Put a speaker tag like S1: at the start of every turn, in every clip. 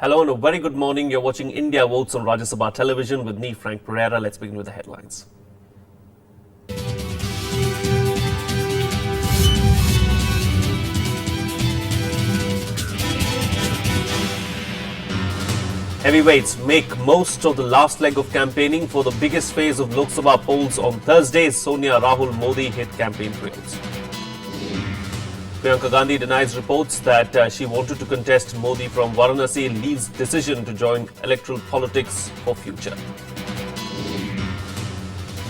S1: Hello and a very good morning. You're watching India Votes on Rajya Sabha television with me, Frank Pereira. Let's begin with the headlines. Heavyweights make most of the last leg of campaigning for the biggest phase of Lok Sabha polls on Thursday. Sonia, Rahul, Modi hit campaign trails. Priyanka Gandhi denies reports that she wanted to contest Modi from Varanasi, leaves decision to join electoral politics for future.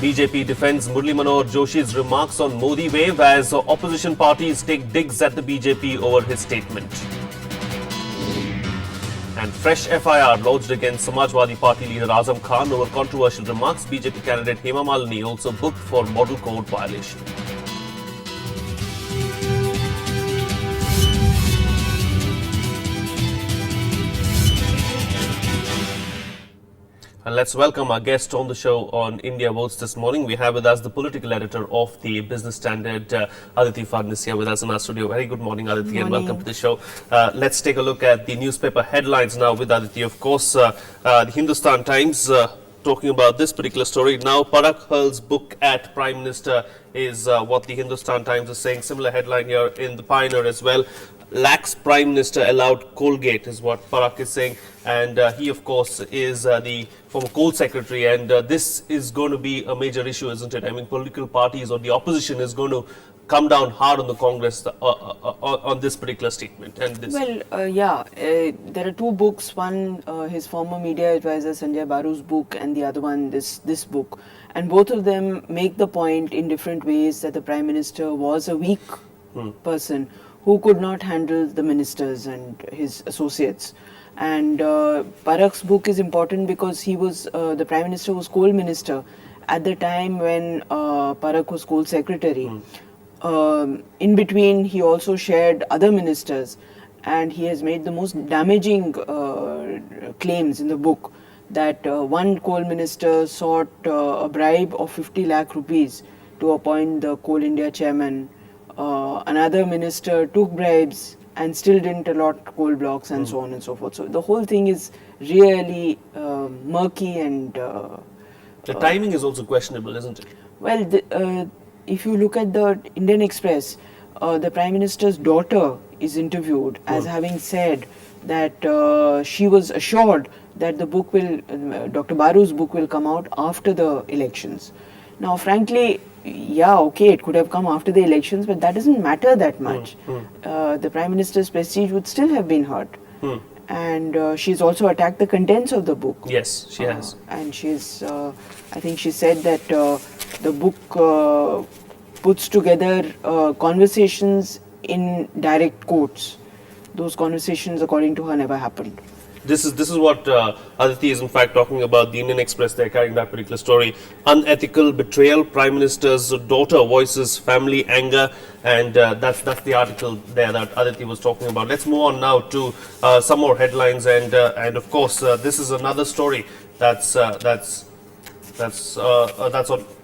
S1: BJP defends Murli Manohar Joshi's remarks on Modi wave as opposition parties take digs at the BJP over his statement. And fresh FIR lodged against Samajwadi Party leader Azam Khan over controversial remarks. BJP candidate Hema Malini also booked for model code violation. And let's welcome our guest on the show on India Votes this morning. We have with us the political editor of the Business Standard, Aditi Fadnis, here with us in our studio. Very good morning, Aditi, and welcome to the show. Let's take a look at the newspaper headlines now with Aditi. Of course, the Hindustan Times talking about this particular story. Now, Parag hurls book at Prime Minister is what the Hindustan Times is saying. Similar headline here in the Pioneer as well. Lax Prime Minister allowed Colgate is what Parag is saying, and he of course is the former coal secretary, and this is going to be a major issue, isn't it? I mean, political parties or the opposition is going to come down hard on the Congress on this particular statement. And this.
S2: Well, there are two books, one his former media advisor Sanjay Baru's book, and the other one this book, and both of them make the point in different ways that the Prime Minister was a weak person who could not handle the ministers and his associates. And Parag's book is important because he was, the Prime Minister was coal minister at the time when Parag was coal secretary. In between, he also shared other ministers, and he has made the most damaging claims in the book that one coal minister sought a bribe of 50 lakh rupees to appoint the Coal India chairman. Another minister took bribes and still didn't allot coal blocks and so on and so forth. So the whole thing is really murky, and
S1: the timing is also questionable, isn't it?
S2: Well, if you look at the Indian Express, the Prime Minister's daughter is interviewed as having said that she was assured that the book will, Dr. Baru's book will come out after the elections. Now, frankly, yeah, okay, it could have come after the elections, but that doesn't matter that much. The Prime Minister's prestige would still have been hurt. And she's also attacked the contents of the book.
S1: Yes, she has.
S2: And she's, I think she said that the book puts together conversations in direct quotes. Those conversations, according to her, never happened.
S1: This is what Aditi is in fact talking about. The Indian Express, they're carrying that particular story. Unethical betrayal. Prime Minister's daughter voices family anger, and that's the article there that Aditi was talking about. Let's move on now to some more headlines, and of course this is another story that's on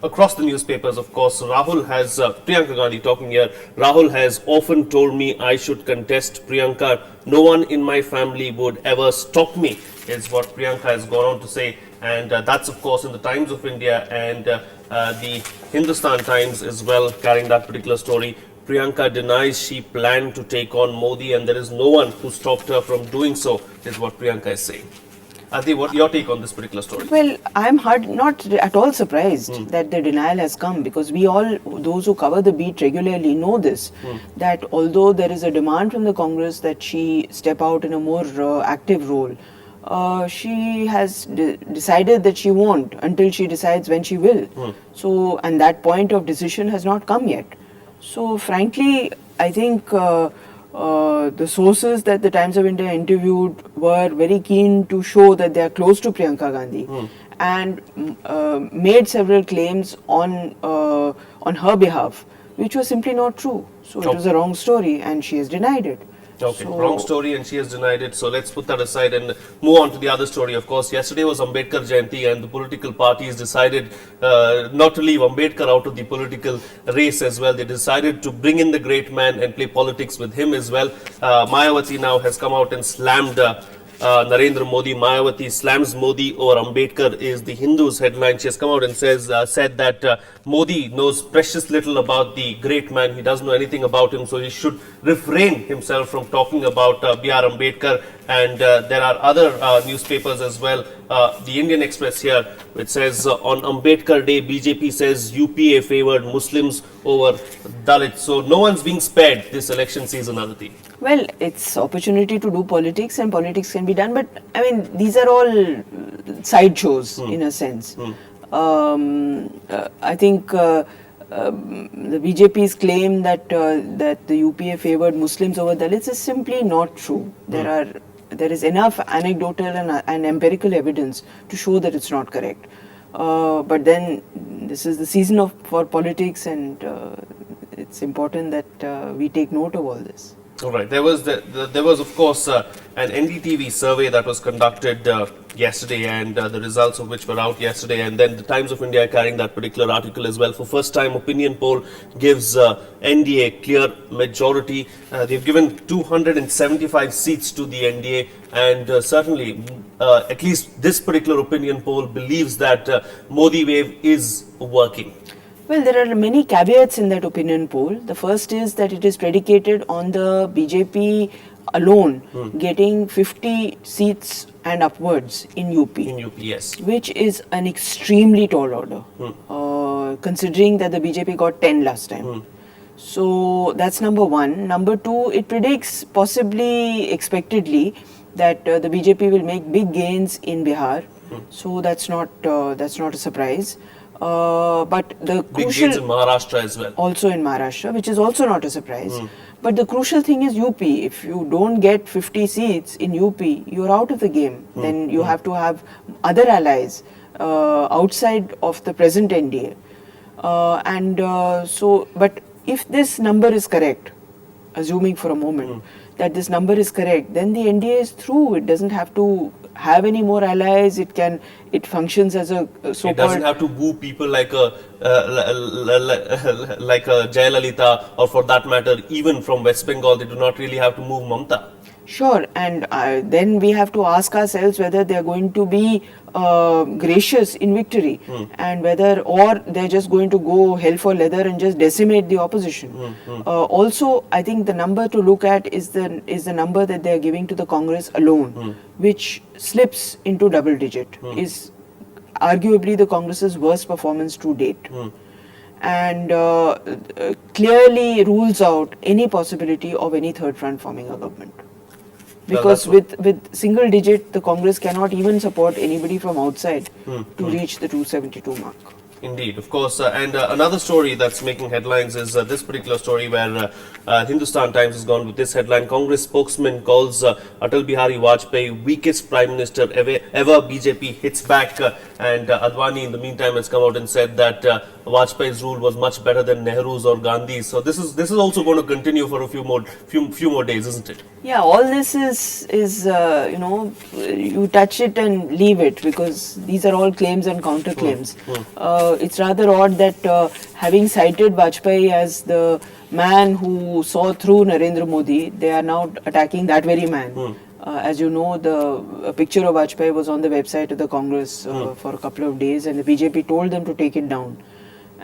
S1: across the newspapers. Of course, Rahul has Priyanka Gandhi talking here. Rahul has often told me I should contest Priyanka. No one in my family would ever stop me, is what Priyanka has gone on to say, and that's of course in the Times of India and the Hindustan Times as well, carrying that particular story. Priyanka denies she planned to take on Modi, and there is no one who stopped her from doing so, is what Priyanka is saying. Adi, what's your take on this particular story?
S2: Well, I'm not at all surprised that the denial has come, because we all, those who cover the beat regularly, know this, that although there is a demand from the Congress that she step out in a more active role, she has decided that she won't until she decides when she will. So, and that point of decision has not come yet. So, frankly, I think the sources that the Times of India interviewed were very keen to show that they are close to Priyanka Gandhi, and made several claims on her behalf, which was simply not true. So it was a wrong story, and she has denied it.
S1: Okay, wrong story, and she has denied it. So let's put that aside and move on to the other story. Of course, yesterday was Ambedkar Jayanti, and the political parties decided not to leave Ambedkar out of the political race as well. They decided to bring in the great man and play politics with him as well. Mayawati now has come out and slammed Narendra Modi, Mayawati slams Modi or Ambedkar is the Hindu's headline. She has come out and said that Modi knows precious little about the great man. He doesn't know anything about him, so he should refrain himself from talking about B.R. Ambedkar. And there are other newspapers as well. The Indian Express here, which says on Ambedkar Day, BJP says UPA favored Muslims over Dalits. So no one's being spared this election season, Aditi.
S2: Well, it's opportunity to do politics, and politics can be done, but I mean, these are all sideshows in a sense. I think the BJP's claim that that the UPA favored Muslims over Dalits is simply not true. There is enough anecdotal and empirical evidence to show that it's not correct. But then this is the season for politics, and it's important that we take note of all this.
S1: All right. There was of course an NDTV survey that was conducted yesterday, and the results of which were out yesterday. And then the Times of India carrying that particular article as well. For first time, opinion poll gives NDA clear majority. They've given 275 seats to the NDA, and certainly, at least this particular opinion poll believes that Modi wave is working.
S2: Well, there are many caveats in that opinion poll. The first is that it is predicated on the BJP alone getting 50 seats and upwards in UP.
S1: In UP, yes.
S2: Which is an extremely tall order, considering that the BJP got 10 last time. So that's number one. Number two, it predicts, possibly expectedly, that the BJP will make big gains in Bihar. So that's not a surprise. But the
S1: big gains in Maharashtra as well.
S2: Also in Maharashtra, which is also not a surprise. But the crucial thing is UP. If you don't get 50 seats in UP, you're out of the game. Then you have to have other allies outside of the present NDA. But if this number is correct, assuming for a moment that this number is correct, then the NDA is through. It doesn't have to have any more allies. It functions as a so-called.
S1: It doesn't have to woo people like a Jayalalitha, or for that matter, even from West Bengal. They do not really have to move Mamta.
S2: Sure, and then we have to ask ourselves whether they are going to be gracious in victory, and or they're just going to go hell for leather and just decimate the opposition. Also, I think the number to look at is the number that they are giving to the Congress alone, which slips into double digit, is arguably the Congress's worst performance to date. And clearly rules out any possibility of any third front forming a government. Because with single digit, the Congress cannot even support anybody from outside to reach the 272 mark.
S1: Indeed, of course. And another story that's making headlines is this particular story where Hindustan Times has gone with this headline. Congress spokesman calls Atal Bihari Vajpayee weakest prime minister ever. BJP hits back. And Advani in the meantime has come out and said that Vajpayee's rule was much better than Nehru's or Gandhi's. So this is also going to continue for a few more days, isn't it?
S2: Yeah, all this is you touch it and leave it, because these are all claims and counterclaims. It's rather odd that having cited Vajpayee as the man who saw through Narendra Modi, they are now attacking that very man. As you know, a picture of Vajpayee was on the website of the Congress for a couple of days, and the BJP told them to take it down.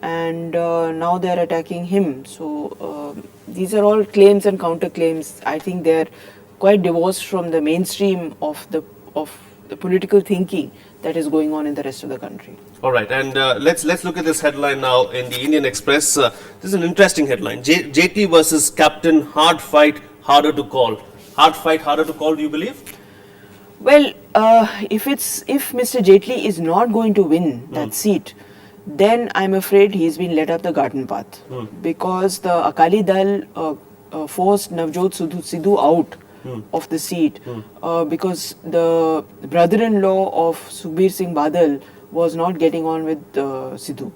S2: And now they are attacking him. So these are all claims and counterclaims. I think they are quite divorced from the mainstream of the political thinking that is going on in the rest of the country.
S1: All right, and let's look at this headline now in the Indian Express. This is an interesting headline. Jaitley versus Captain, hard fight, harder to call. Hard fight, harder to call, do you believe?
S2: Well, if Mr. Jaitley is not going to win that seat, then I'm afraid he's been led up the garden path. Because the Akali Dal forced Navjot Sidhu out of the seat because the brother-in-law of Sukhbir Singh Badal was not getting on with Sidhu.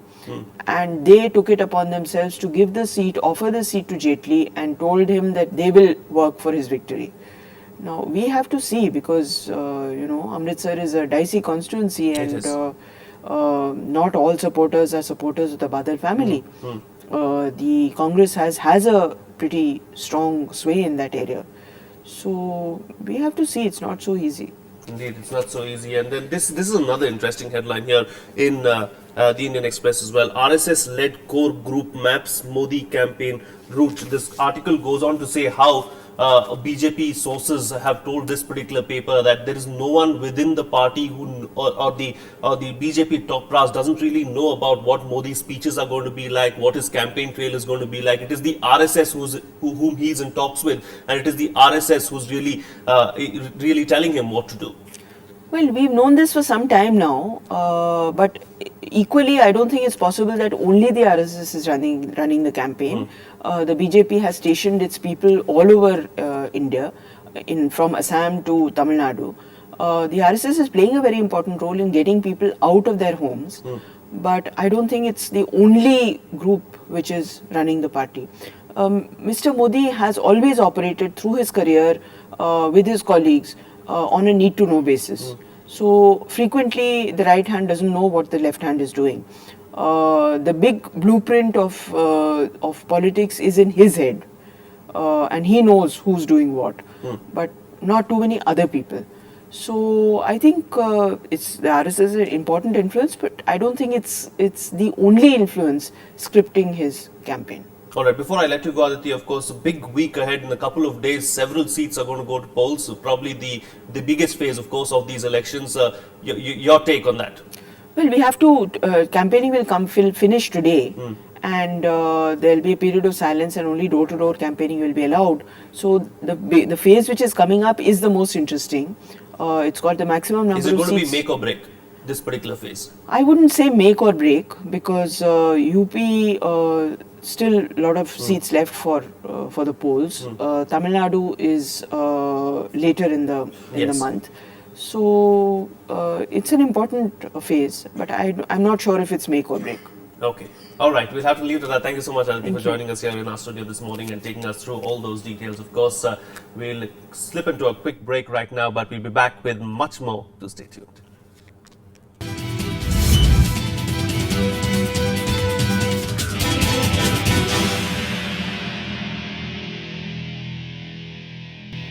S2: And they took it upon themselves to offer the seat to Jaitley, and told him that they will work for his victory. Now, we have to see, because, Amritsar is a dicey constituency, and not all supporters are supporters of the Badal family. The Congress has a pretty strong sway in that area. So we have to see, it's not so easy.
S1: Indeed, it's not so easy. And then this is another interesting headline here in the Indian Express as well. RSS-led core group maps Modi campaign route. This article goes on to say how BJP sources have told this particular paper that there is no one within the party who or the BJP top brass doesn't really know about what Modi's speeches are going to be like, what his campaign trail is going to be like. It is the RSS whom he's in talks with, and it is the RSS who's really telling him what to do.
S2: Well, we've known this for some time now, but equally, I don't think it's possible that only the RSS is running the campaign. The BJP has stationed its people all over India, from Assam to Tamil Nadu. The RSS is playing a very important role in getting people out of their homes, but I don't think it's the only group which is running the party. Mr. Modi has always operated through his career with his colleagues on a need-to-know basis. So frequently the right hand doesn't know what the left hand is doing. The big blueprint of politics is in his head, and he knows who's doing what, but not too many other people. So I think it's the RSS is an important influence, but I don't think it's the only influence scripting his campaign.
S1: All right, before I let you go, Aditi, of course, a big week ahead. In a couple of days, several seats are going to go to polls. So probably the biggest phase, of course, of these elections. Your take on that?
S2: Well, we have to, campaigning will finish today, and there will be a period of silence, and only door-to-door campaigning will be allowed. So the phase which is coming up is the most interesting. It's got the maximum number of seats.
S1: Is it going to be make or break, this particular phase?
S2: I wouldn't say make or break, because UP still a lot of seats left for the polls. Tamil Nadu is later in the month. So it's an important phase, but I'm not sure if it's make or break.
S1: Okay. All right. We'll have to leave it at that. Thank you so much, Aditi, for joining us here in our studio this morning and taking us through all those details. Of course, we'll slip into a quick break right now, but we'll be back with much more. To stay tuned.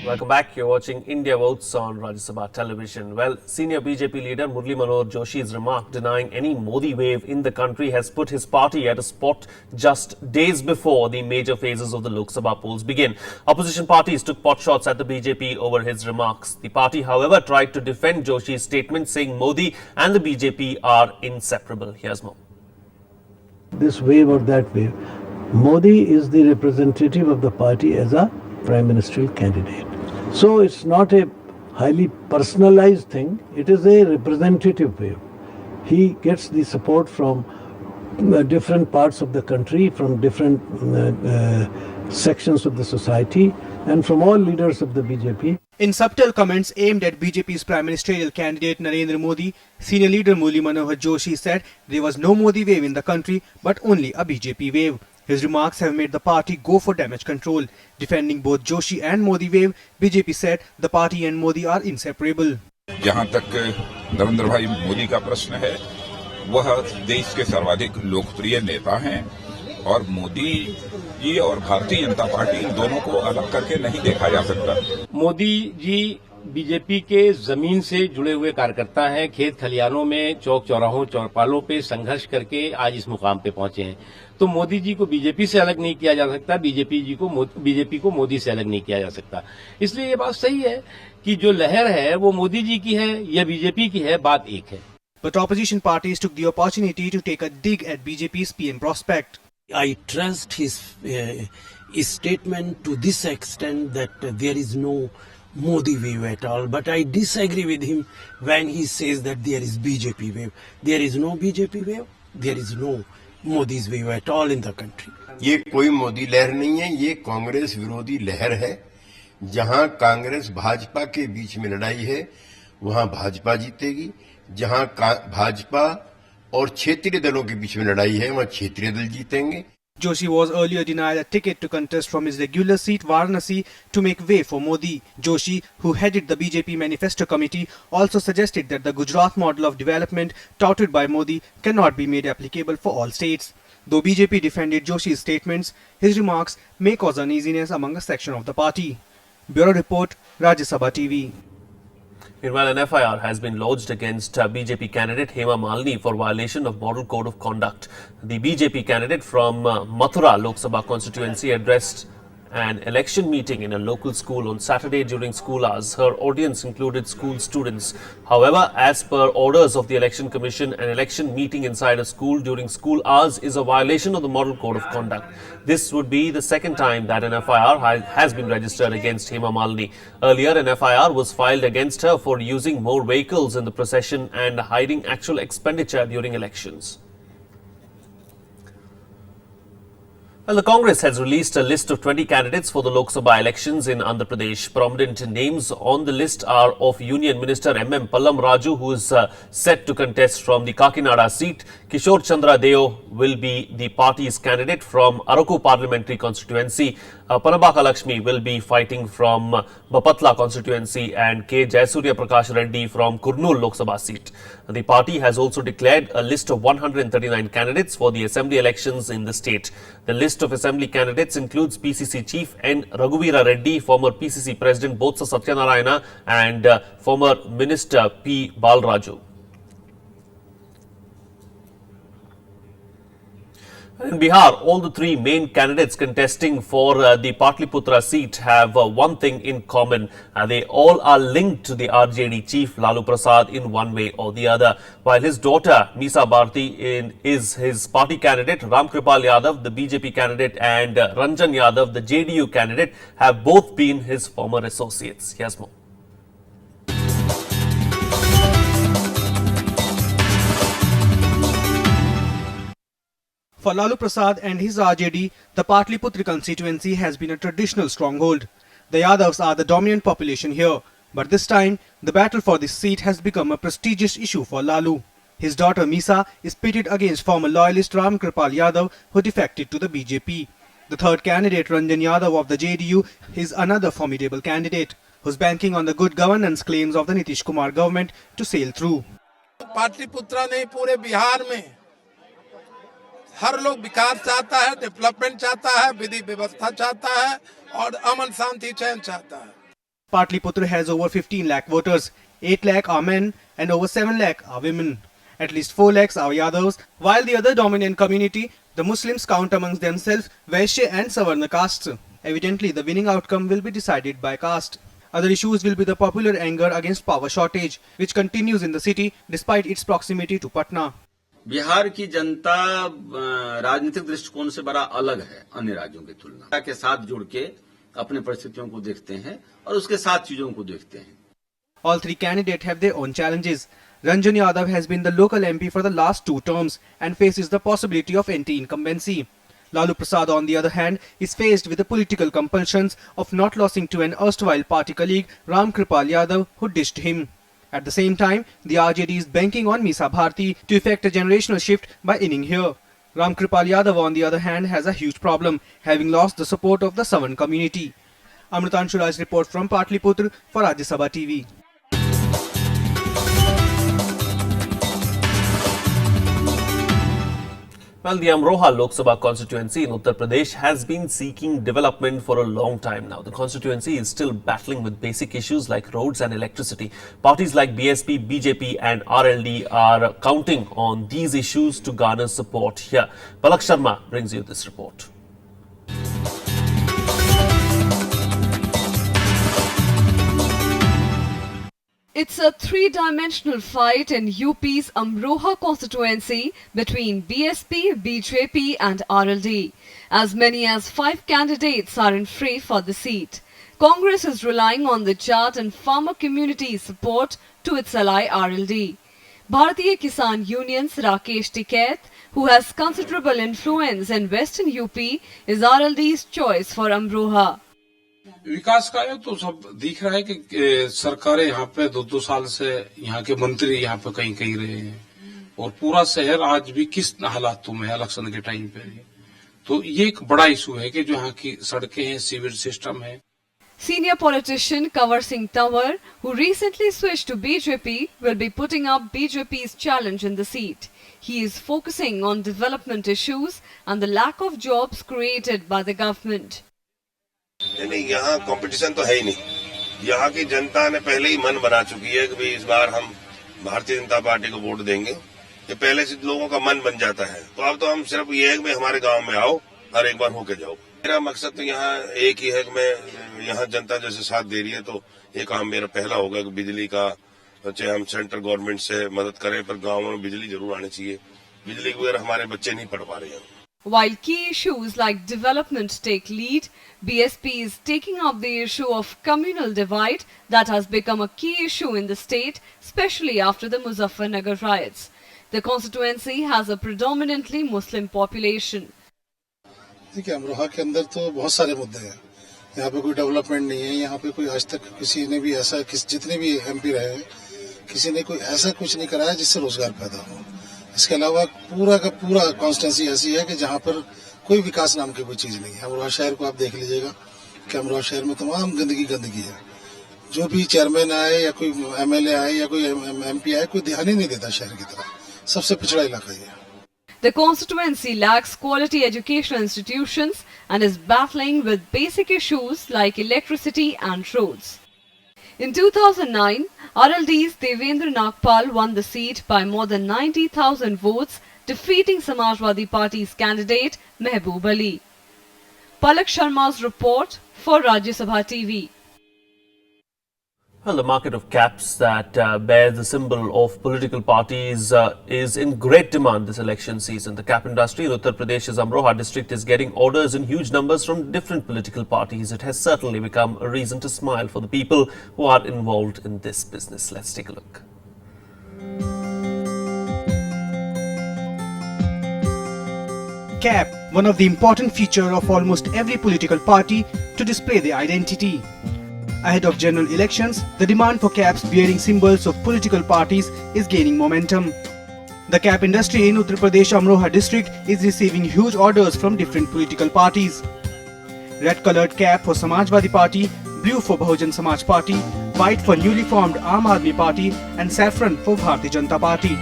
S1: Welcome back. You're watching India Votes on Rajya Sabha television. Well, senior BJP leader Murli Manohar Joshi's remark denying any Modi wave in the country has put his party at a spot just days before the major phases of the Lok Sabha polls begin. Opposition parties took potshots at the BJP over his remarks. The party, however, tried to defend Joshi's statement, saying Modi and the BJP are inseparable. Here's more.
S3: This wave or that wave, Modi is the representative of the party as a prime ministerial candidate. So it's not a highly personalized thing, it is a representative wave. He gets the support from different parts of the country, from different sections of the society, and from all leaders of the BJP.
S4: In subtle comments aimed at BJP's prime ministerial candidate Narendra Modi, senior leader Murli Manohar Joshi said there was no Modi wave in the country but only a BJP wave. His remarks have made the party go for damage control. Defending both Joshi and Modi wave, BJP said the party and Modi are inseparable.
S5: जहां तक नरेंद्र भाई मोदी का प्रश्न है, वह देश के सर्वाधिक लोकप्रिय नेता हैं और मोदी जी और भारतीय जनता पार्टी इन दोनों को अलग करके नहीं देखा जा सकता।
S6: मोदी जी बीजेपी के जमीन से जुड़े हुए कार्यकर्ता हैं। खेत खलियानों में, चौक चौराहों, चौपालों पे संघर्ष करके आज इस मुकाम पे पहुंचे हैं। तो मोदी जी को बीजेपी से अलग नहीं किया जा सकता, बीजेपी को मोदी से अलग नहीं किया जा सकता। इसलिए ये बात सही है कि जो लहर है वो मोदी जी की है या बीजेपी की है, बात एक है।
S4: But opposition parties took the opportunity to take a dig at BJP's PM prospect.
S7: I trust his statement to this extent that there is no Modi wave at all, but I disagree with him when he says that there is BJP wave. There is no BJP wave, there is no Modi's wave at all in the country.
S8: ये कोई मोदी लहर नहीं है, ये कांग्रेस विरोधी लहर है। जहां कांग्रेस भाजपा के बीच में लड़ाई है, वहां भाजपा जीतेगी। जहां भाजपा और क्षेत्रीय दलों के बीच में लड़ाई है, वहां क्षेत्रीय दल जीतेंगे।
S4: Joshi was earlier denied a ticket to contest from his regular seat Varanasi to make way for Modi. Joshi, who headed the BJP Manifesto Committee, also suggested that the Gujarat model of development touted by Modi cannot be made applicable for all states. Though BJP defended Joshi's statements, his remarks may cause uneasiness among a section of the party. Bureau Report, Rajya Sabha TV.
S1: Meanwhile, an FIR has been lodged against BJP candidate Hema Malini for violation of Model Code of Conduct. The BJP candidate from Mathura Lok Sabha constituency addressed an election meeting in a local school on Saturday during school hours. Her audience included school students. However, as per orders of the Election Commission, an election meeting inside a school during school hours is a violation of the Model Code of Conduct. This would be the second time that an FIR has been registered against Hema Malini. Earlier, an FIR was filed against her for using more vehicles in the procession and hiding actual expenditure during elections. Well, the Congress has released a list of 20 candidates for the Lok Sabha elections in Andhra Pradesh. Prominent names on the list are of Union Minister M.M. Pallam Raju, who is set to contest from the Kakinada seat. Kishore Chandra Deo will be the party's candidate from Araku parliamentary constituency. Panabaka Lakshmi will be fighting from Bapatla constituency, and K. Jayasurya Prakash Reddy from Kurnool Lok Sabha seat. The party has also declared a list of 139 candidates for the assembly elections in the state. The list of assembly candidates includes PCC Chief N. Raghuvira Reddy, former PCC President Botsa Satyanarayana, and former Minister P. Balraju. In Bihar, all the three main candidates contesting for the Patliputra seat have one thing in common. They all are linked to the RJD chief Lalu Prasad in one way or the other. While his daughter Misa Bharti is his party candidate, Ram Kripal Yadav, the BJP candidate, and Ranjan Yadav, the JDU candidate, have both been his former associates. Here's more.
S4: For Lalu Prasad and his RJD, the Patliputra constituency has been a traditional stronghold. The Yadavs are the dominant population here, but this time, the battle for this seat has become a prestigious issue for Lalu. His daughter Misa is pitted against former loyalist Ram Kripal Yadav, who defected to the BJP. The third candidate, Ranjan Yadav of the JDU, is another formidable candidate, who's banking on the good governance claims of the Nitish Kumar government to sail through.
S9: Pataliputra ने पूरे बिहार में हर लोग विकास चाहता है, development चाहता है, विधि व्यवस्था चाहता है और अमन शांति चैन चाहता है.
S4: Patliputra has over 15 lakh voters. 8 lakh are men and over 7 lakh are women. At least 4 lakhs are Yadavs, while the other dominant community, the Muslims, count amongst themselves Vaishya and Savarna castes. Evidently, the winning outcome will be decided by caste. Other issues will be the popular anger against power shortage, which continues in the city despite its proximity to Patna.
S10: Bihar की जनता राजनीतिक दृष्टिकोण से बड़ा अलग है अन्य राज्यों की तुलना के साथ जुड़ के अपने परिस्थितियों को देखते हैं और उसके साथ चीजों को देखते हैं.
S4: All three candidates have their own challenges. Ranjan Yadav has been the local MP for the last 2 terms and faces the possibility of anti-incumbency. Lalu Prasad, on the other hand, is faced with the political compulsions of not losing to an erstwhile party colleague Ram Kripal Yadav, who dished him. At the same time, the RJD is banking on Misa Bharti to effect a generational shift by inning here. Ram Kripal Yadav, on the other hand, has a huge problem, having lost the support of the Savan community. Amritanshu Raj's report from Patliputra for Rajya Sabha TV.
S1: Well, the Amroha Lok Sabha constituency in Uttar Pradesh has been seeking development for a long time now. The constituency is still battling with basic issues like roads and electricity. Parties like BSP, BJP and RLD are counting on these issues to garner support here. Palak Sharma brings you this report.
S11: It's a three-dimensional fight in UP's Amroha constituency between BSP, BJP and RLD. As many as 5 candidates are in fray for the seat. Congress is relying on the Jat and farmer community's support to its ally RLD. Bharatiya Kisan Union's Rakesh Tikait, who has considerable influence in western UP, is RLD's choice for Amroha.
S12: विकास का है तो सब दिख रहा है कि सरकारें यहाँ पे 2-2 साल से यहाँ के मंत्री यहाँ पे कहीं कहीं रहे हैं और पूरा शहर आज भी किस हालातों में है इलेक्शन के टाइम पे. तो ये एक बड़ा इशू है कि जो यहाँ की सड़कें हैं, सीवेज सिस्टम है.
S11: Senior politician Kanwar Singh Tanwar, who recently switched to BJP, will be putting up BJP's challenge in the seat. He is focusing on development issues and the lack of jobs created by the government.
S8: नहीं, यहाँ competition तो है ही नहीं। यहाँ की जनता ने पहले ही मन बना चुकी है कि भाई इस बार हम भारतीय जनता पार्टी को वोट देंगे। ये पहले से लोगों का मन बन जाता है। तो अब तो हम सिर्फ ये है कि हमारे गांव में आओ और एक बार होके जाओ। मेरा मकसद तो यहाँ एक ही है कि मैं यहाँ जनता जैसे साथ दे रही है तो ये काम मेरा पहला होगा कि बिजली का, चाहे हम सेंट्रल गवर्नमेंट से मदद करें, पर गाँव में बिजली जरूर आनी चाहिए। बिजली के बगैर हमारे बच्चे नहीं पढ़ पा रहे हैं।
S11: While key issues like development take lead, BSP is taking up the issue of communal divide that has become a key issue in the state, especially after the Muzaffarnagar riots. The constituency has a predominantly Muslim population.
S13: देखिए, अमरोहा के अंदर तो बहुत सारे मुद्दे हैं। यहाँ पे कोई डेवलपमेंट नहीं है। यहाँ पे कोई आज तक किसी ने भी ऐसा, जितने भी MP रहे हैं, किसी ने कोई ऐसा कुछ नहीं कराया जिससे रोजगार पैदा हो। इसके अलावा पूरा का पूरा कॉन्स्टिट्यूंसी ऐसी है कि जहाँ पर कोई विकास नाम की कोई चीज नहीं है। अमरोहा शहर को आप देख लीजिएगा कि अमरोहा शहर में तमाम गंदगी है। जो भी चेयरमैन आए या कोई MLA आए या कोई MP आए, कोई ध्यान ही नहीं देता शहर की तरफ। सबसे पिछड़ा इलाका ही है।
S11: The constituency lacks quality educational institutions and is battling with basic issues like electricity and roads. In 2009, RLD's Devendra Nagpal won the seat by more than 90,000 votes, defeating Samajwadi Party's candidate Mehboob Ali. Palak Sharma's report for Rajya Sabha TV.
S1: Well, the market of caps that bear the symbol of political parties is in great demand this election season. The cap industry in Uttar Pradesh's Amroha district is getting orders in huge numbers from different political parties. It has certainly become a reason to smile for the people who are involved in this business. Let's take a look.
S4: Cap, one of the important feature of almost every political party to display their identity. Ahead of general elections, the demand for caps bearing symbols of political parties is gaining momentum. The cap industry in Uttar Pradesh Amroha district is receiving huge orders from different political parties. Red coloured cap for Samajwadi Party, blue for Bahujan Samaj Party, white for newly formed Aam Aadmi Party and saffron for Bharatiya Janata Party.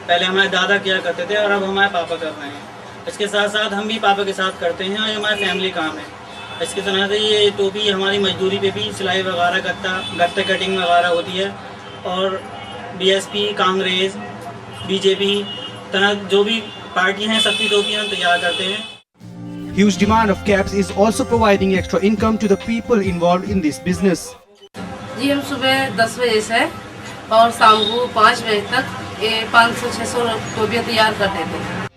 S14: पहले हमारे दादा किया करते थे और अब हमारे पापा कर रहे हैं। इसके साथ साथ हम भी पापा के साथ करते हैं और ये हमारा फैमिली काम है। इसके तरह से ये टोपी हमारी मजदूरी पे भी सिलाई वगैरह गत्ते कटिंग वगैरह होती है और BSP, कांग्रेस, BJP तरह जो भी पार्टी हैं सबकी टोपी हम तैयार करते हैं।
S4: Huge demand of caps is also providing extra income to the people involved in this business.
S15: जी हम सुबह 10 बजे से और शाम को 5 बजे तक 500-600 टोपियां तैयार कर देते हैं।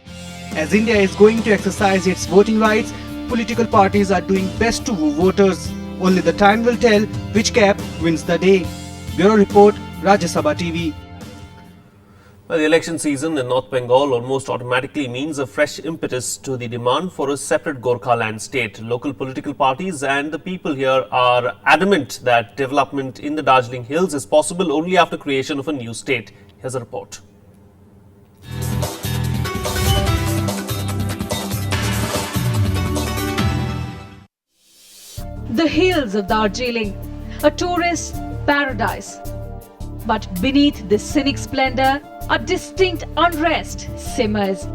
S4: As India is going to exercise its voting rights, political parties are doing best to woo voters. Only the time will tell which cap wins the day. Bureau Report, Rajya Sabha TV.
S1: Well, the election season in North Bengal almost automatically means a fresh impetus to the demand for a separate Gorkhaland state. Local political parties and the people here are adamant that development in the Darjeeling Hills is possible only after creation of a new state. Here's a report.
S16: The hills of Darjeeling, a tourist paradise. But beneath this scenic splendor, a distinct unrest simmers.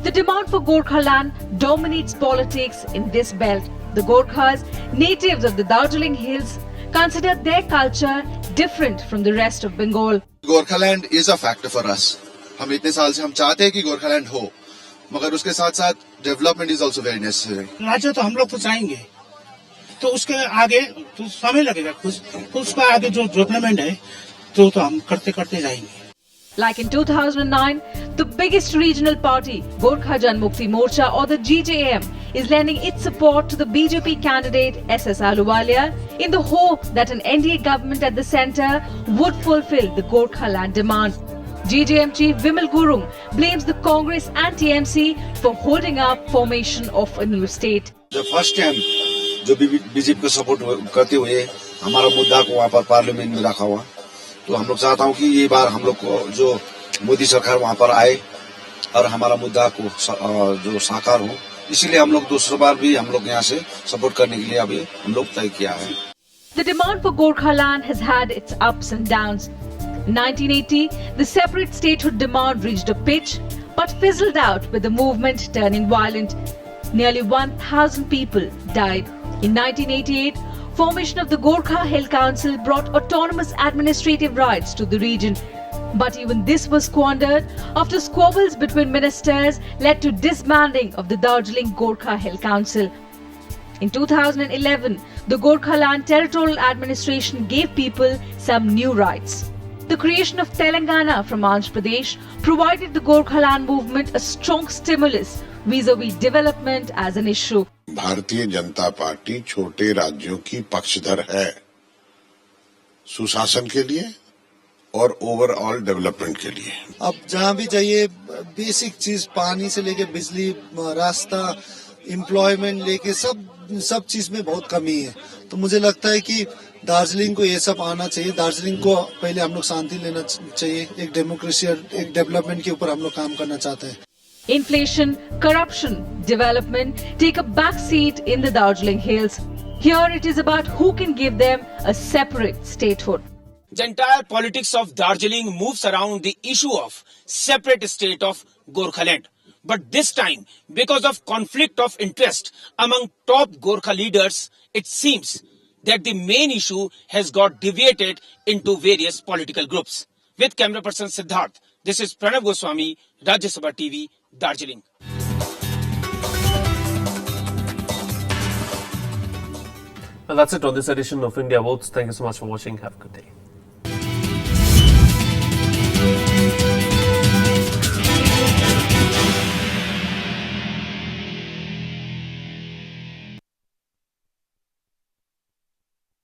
S16: The demand for Gorkhaland dominates politics in this belt. The Gorkhas, natives of the Darjeeling Hills, consider their culture different from the rest of Bengal.
S17: Gorkhaland is a factor for us. हम इतने साल से हम चाहते हैं कि गोरखालैंड हो, मगर उसके साथ साथ development is also very necessary.
S18: राज्य तो हम लोग तो चाहेंगे, तो उसके आगे तो समय लगेगा कुछ, तो उसका आगे जो डेवलपमेंट है तो हम करते करते जाएंगे।
S16: Like in 2009, the biggest regional party, Gorkha Janmukti Morcha or the GJM, is lending its support to the BJP candidate SS Ahluwalia in the hope that an NDA government at the centre would fulfill the Gorkhaland demand. GJM chief Vimal Gurung blames the Congress and TMC for holding up formation of a new state.
S19: The first time जो BJP को support करते हुए हमारा मुद्दा को वहाँ पर parliament में रखा हुआ, तो हम लोग चाहता हूँ कि ये बार हम लोग को जो मोदी सरकार वहाँ पर आए और हमारा मुद्दा को जो साकार हो, इसीलिए हम लोग दूसरी बार भी हम लोग यहाँ से सपोर्ट करने के लिए अभी हम लोग तय किया है।
S16: The demand for Gorkhaland has had its ups and downs. In 1980, the separate statehood demand reached a pitch, but fizzled out with the movement turning violent. Nearly 1,000 people died. In 1988, formation of the Gorkha Hill Council brought autonomous administrative rights to the region. But even this was squandered after squabbles between ministers led to disbanding of the Darjeeling Gorkha Hill Council. In 2011, the Gorkhaland Territorial Administration gave people some new rights. The creation of Telangana from Andhra Pradesh provided the Gorkhaland movement a strong stimulus vis-a-vis development as an issue.
S20: Bharatiya Janata party छोटे राज्यों की पक्षधर है सुशासन के लिए और overall development के लिए।
S21: अब जहाँ भी जाइए बेसिक चीज पानी से लेके बिजली रास्ता एम्प्लॉयमेंट लेके सब चीज में बहुत कमी है। तो मुझे लगता है कि दार्जिलिंग को ये सब आना चाहिए। दार्जिलिंग को पहले हम लोग शांति लेना चाहिए, एक डेमोक्रेसी और एक डेवलपमेंट के ऊपर हम लोग काम करना चाहते हैं।
S16: Inflation, corruption, development take a back seat in the Darjeeling Hills. Here it is about who can give them a separate statehood.
S22: The entire politics of Darjeeling moves around the issue of separate state of Gorkhaland. But this time, because of conflict of interest among top Gorkha leaders, it seems that the main issue has got deviated into various political groups. With camera person Siddharth, this is Pranav Goswami, Rajya Sabha TV, Darjeeling.
S1: Well, that's it on this edition of India Votes. Thank you so much for watching. Have a good day.